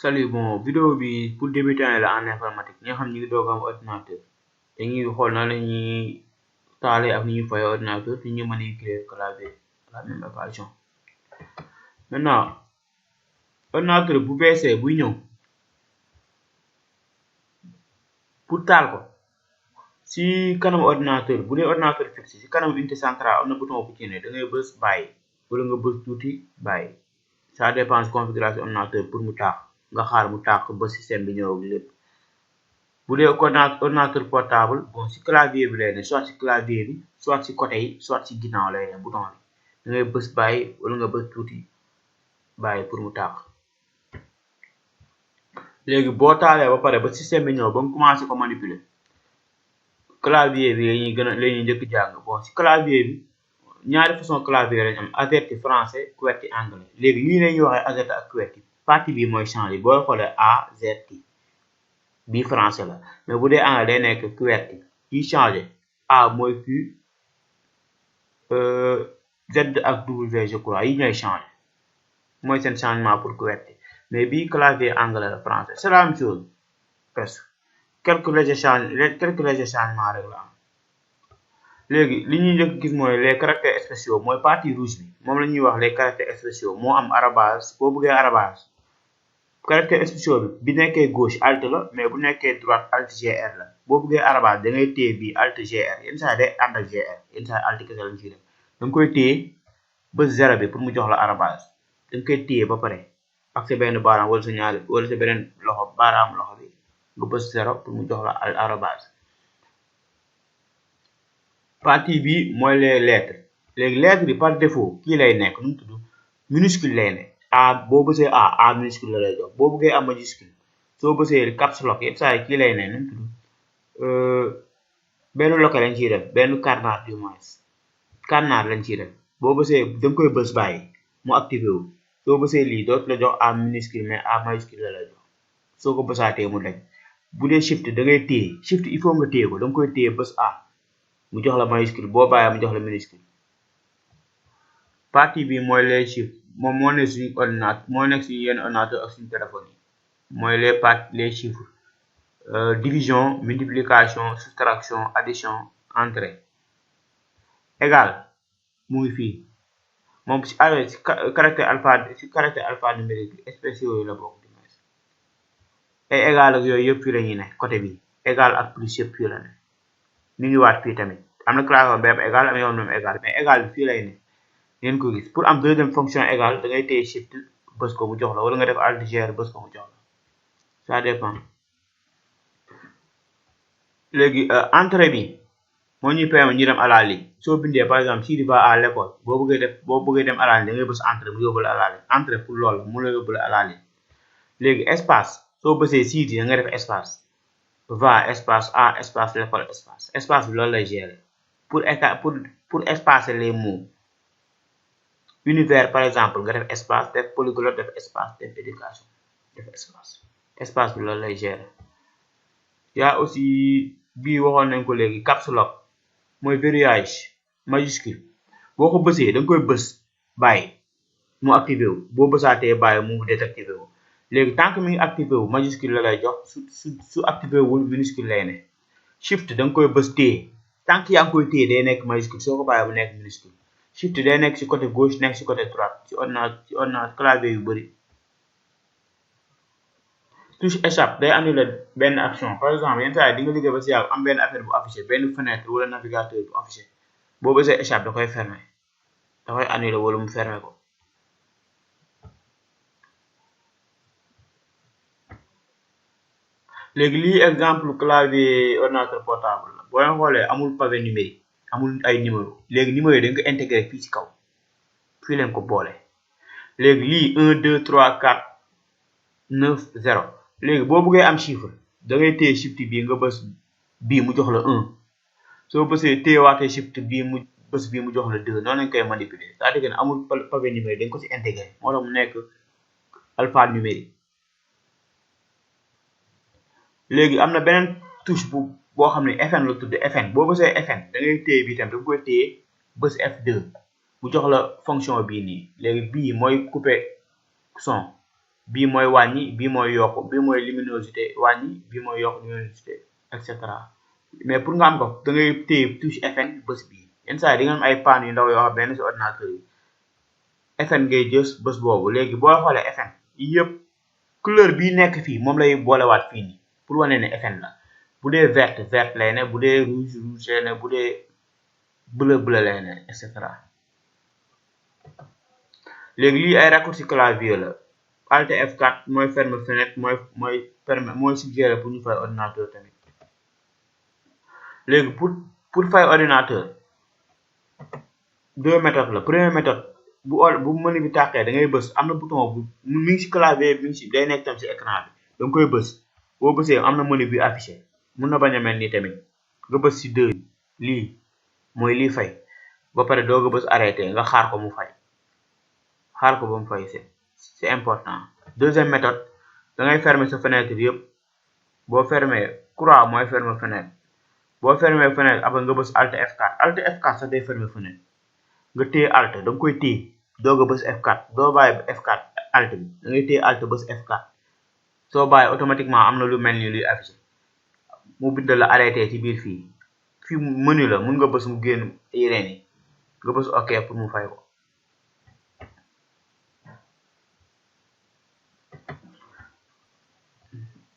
Salut, bon vidéo bi pour débuter la en informatique ñi nga xam ñu ngi doog am ordinateur dañuy xool na la ñuy taale ak ni ñuy fay ordinateur te ñu manipuler clavier à la même occasion. Maintenant ordinateur bu beesee buy ñëw pour taal ko si kanam ordinateur bu dee ordinateur fixe si kanam unité centrale am na bouton bu ci ne da ngay bës bàyyi wala nga bës tuuti bàyyi ça dépend de configuration ordinateur pour mu taax nga xaar mu taax ba système bi ñëw ak lépp. bu dee ordinateur portable bon si clavier bi lay ne soit si clavier bi soit si côté yi soit si ginnaaw lay ne bouton bi da ngay bës bàyyi wala nga bës tuuti bàyyi pour mu taax. léegi boo taalee ba pare ba système bi ñëw ba mu commencé ko manipuler clavier bi lañuy njëkk jàng. bon si clavier bi ñaari façon clavier lañ am AZERTY français QWERTY anglais. léegi lii lañuy waxee AZERTY ak QWERTY partie bi mooy changé boo xoolee AZERTY bii français la mais bu dee anglais day nekk QWERTY yi changé A mooy Q Z ak W je crois yi ñooy changé mooy seen changement pour QWERTY mais bii clavier anglais la français c'est la même chose presque quelques légers changements rek la am. léegi li ñuy njëkk gis mooy les caractères spéciaux mooy partie rouge bi moom la ñuy wax les caractères spéciaux moo am arobase boo bëggee arobase caractère spéciaux bi nekkee gauche alt la mais bu nekkee droite alt gr la boo bëggee arobase da ngay téye bii alt gr yenn saa day ànd ak gr yenn saa alt kese lañ ciy def da nga koy téye ba 0 bi pour mu jox la arobase da nga koy téye ba pare ak sa benn baaraam wala sa ñaari wala sa beneen loxo baaraam loxo bi nga bës 0 pour mu jox la arobase. partie bi mooy les lettres léegi lettres bi par défaut kii lay nekk nu mu tudd minuscule lay nekk a boo bësee a minuscule la lay jox boo bëggee am majuscule soo bësee caps lock yëpp saa yi kii lay nekk nu mu tudd benn loke lañ ciy def benn canard du moins canard lañ ciy def boo bësee da nga koy bës bàyyi mu activé wu soo bësee lii dootu la jox a minuscule mais a majuscule la lay jox soo ko bësaatee mu dañ. bu dee shift da ngay téye shift il faut nga téye ko da nga koy téye bës a mu jox la majuscule boo bàyyee mu jox la minuscule. partie bi mooy les chiffres moom moo nekk suñu ordinateur moo nekk suñu yenn ordinateur ak suñu téléphone yi mooy les chiffres division multiplication soustraction addition entrée égal mu ngi fii moom si caractère alphanumérique bi spéciaux yi la bokk et égal ak yooyu yëpp fii la ñuy ne côté bi égal ak plus yëpp fii la ne. ñu ngi waat fii tamit am na classe bépp égal am yoon même égal mais égal bi fii lay ne ngeen ko gis pour am deuxième fonction égale da ngay téye shift bës ko mu jox la wala nga def alt gr bës ko mu jox la ça dépend. léegi entrée bi moo ñuy permettre ñu dem à la ligne soo bindee par exemple Sidi va à l'école boo bëggee dem à la ligne da ngay bës entrée mu yóbbu la à la ligne entrée pour loolu mu la yóbbu la à la ligne. léegi espace soo bësee Sidi da nga def espace va espace a espace l'école espace bi loolu lay gérer pour espacer les mots. univers par exemple nga def espace def polyglotte def espace def éducation def espace bi loolu lay gérer. yaa aussi bii waxoon nañ ko léegi caps lock mooy verrouillage majuscule boo ko bësee da nga koy bës bàyyi mu activé wu boo bësaatee bàyyi mu désactivé wu. léegi tant que mi ngi activé wu majuscule la lay jox su activé wul minuscule lay ne. shift da nga koy bës téye tant que yaa ngi koy téye day nekk majuscule soo ko bàyyi bu nekk minuscule. shift day nekk ci côté gauche nekk ci côté droite ci ordinateur clavier yu bari. touche échappe day annuler benn action par exemple yenn saa yi di nga liggéey ba ci yàgg am benn affaire bu affiché benn fenêtre wala navigateur bu affiché boo bësee échappe da koy fermer da koy annuler wala mu fermer ko. léegi lii exemple clavier ordinateur portable la boo leen xoolee amul pavé numérique amul ay numéro léegi numéro yi dañ ko intégré fii ci kaw fii leen ko boole. léegi lii 1 2 3 4 9 0 léegi boo bëggee am chiffre da ngay téye shift bii nga bës bii mu jox la 1 soo bësee téyewaatee shift bii mu bës bii mu jox la 2 noonu lañ koy manipuler c'est-à-dire que amul pavé numérique dañ ko ci intégré moo tax mu nekk alphanumérique. léegi am na beneen touche boo xam ne FN la tudd FN boo bësee FN da ngay téye bii tam da nga koy téye bës F2 mu jox la fonction bii nii. léegi bii mooy couper son bii mooy wàññi bii mooy yokk bii mooy luminosité wàññi bii mooy yokk luminosité et cetera mais pour nga am ko da ngay téye touche FN bës bii yenn saa yi di nga am ay panne yu ndaw yoo xam benn si ordinateur yi FN ngay jës bës boobu léegi boo xoolee FN yëpp couleur bii nekk fii moom lay boolewaat fii nii pour wane ne FN la bu dee verte verte lay ne bu dee rouge rouge lay ne bu dee bleu bleu lay ne et cetera léegi lii ay raccourci clavier la Alt F4 mooy ferme fenêtre mooy suggéré pour ñu fay ordinateur tamit léegi pour fay ordinateur deux méthodes la première méthode bu menu bi tàkkee da ngay bës am na bouton bu mi ngi si clavier mi ngi si day nekk tam si écran bi da nga koy bës boo bësee am na menu bi affiché mun na bañ a mel nii tamit nga bës si deux lii mooy lii fay ba pare doo nga bës arrêté nga xaar ko mu fay xaar ko ba mu fay c'est important deuxième méthode da ngay fermer sa fenêtre yëpp boo fermer croix mooy fermer fenêtre boo fermer fenêtre après nga bës Alt F4 Alt F4 sax day fermer fenêtre nga téye Alt da nga koy téye doog a bës F4 doo bàyyi F4 Alt bi da ngay téye Alt bës F4 soo bàyyi automatiquement am na lu mel ni luy affiché mu bind la arrêté ci biir fii menu la mun nga bës mu génn yeneen yi nga bës OK pour mu fay ko.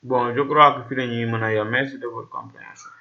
Bon, je crois que fii la ñuy mën a yem. Merci de votre compréhension.